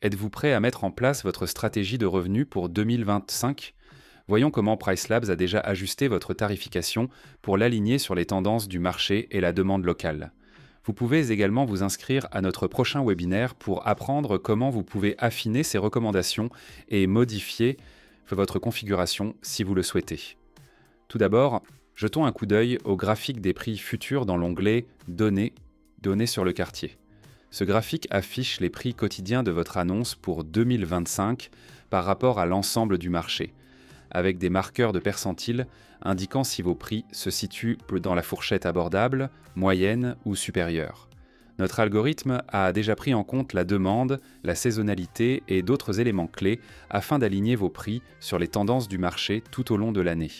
Êtes-vous prêt à mettre en place votre stratégie de revenus pour 2025? Voyons comment PriceLabs a déjà ajusté votre tarification pour l'aligner sur les tendances du marché et la demande locale. Vous pouvez également vous inscrire à notre prochain webinaire pour apprendre comment vous pouvez affiner ces recommandations et modifier votre configuration si vous le souhaitez. Tout d'abord, jetons un coup d'œil au graphique des prix futurs dans l'onglet Données, données sur le quartier. Ce graphique affiche les prix quotidiens de votre annonce pour 2025 par rapport à l'ensemble du marché, avec des marqueurs de percentile indiquant si vos prix se situent dans la fourchette abordable, moyenne ou supérieure. Notre algorithme a déjà pris en compte la demande, la saisonnalité et d'autres éléments clés afin d'aligner vos prix sur les tendances du marché tout au long de l'année.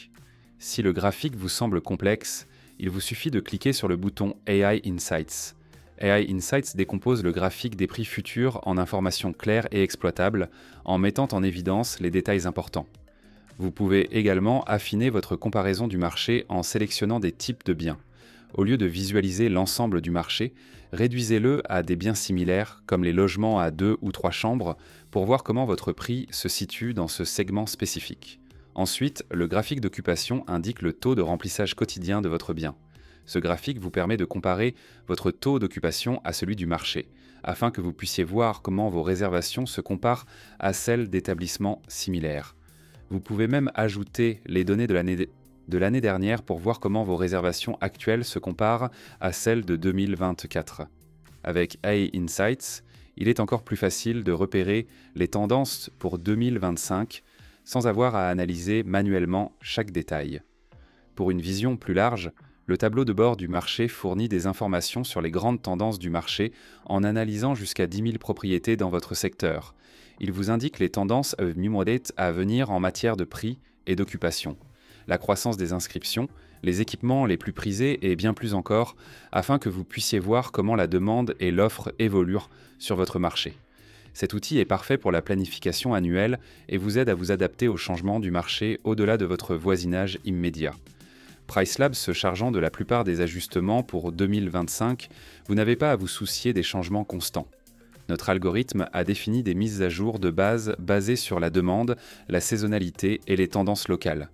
Si le graphique vous semble complexe, il vous suffit de cliquer sur le bouton AI Insights. AI Insights décompose le graphique des prix futurs en informations claires et exploitables, en mettant en évidence les détails importants. Vous pouvez également affiner votre comparaison du marché en sélectionnant des types de biens. Au lieu de visualiser l'ensemble du marché, réduisez-le à des biens similaires, comme les logements à 2 ou 3 chambres, pour voir comment votre prix se situe dans ce segment spécifique. Ensuite, le graphique d'occupation indique le taux de remplissage quotidien de votre bien. Ce graphique vous permet de comparer votre taux d'occupation à celui du marché, afin que vous puissiez voir comment vos réservations se comparent à celles d'établissements similaires. Vous pouvez même ajouter les données de l'année dernière pour voir comment vos réservations actuelles se comparent à celles de 2024. Avec AI Insights, il est encore plus facile de repérer les tendances pour 2025 sans avoir à analyser manuellement chaque détail. Pour une vision plus large, le tableau de bord du marché fournit des informations sur les grandes tendances du marché en analysant jusqu'à 10 000 propriétés dans votre secteur. Il vous indique les tendances à venir en matière de prix et d'occupation, la croissance des inscriptions, les équipements les plus prisés et bien plus encore, afin que vous puissiez voir comment la demande et l'offre évoluent sur votre marché. Cet outil est parfait pour la planification annuelle et vous aide à vous adapter aux changements du marché au-delà de votre voisinage immédiat. PriceLabs se chargeant de la plupart des ajustements pour 2025, vous n'avez pas à vous soucier des changements constants. Notre algorithme a défini des mises à jour de base basées sur la demande, la saisonnalité et les tendances locales.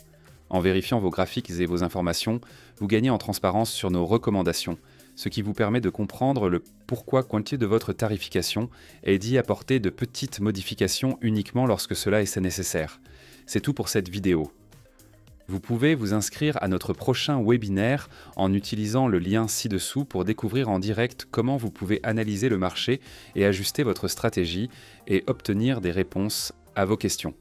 En vérifiant vos graphiques et vos informations, vous gagnez en transparence sur nos recommandations, ce qui vous permet de comprendre le pourquoi quanti de votre tarification et d'y apporter de petites modifications uniquement lorsque cela est nécessaire. C'est tout pour cette vidéo. Vous pouvez vous inscrire à notre prochain webinaire en utilisant le lien ci-dessous pour découvrir en direct comment vous pouvez analyser le marché et ajuster votre stratégie et obtenir des réponses à vos questions.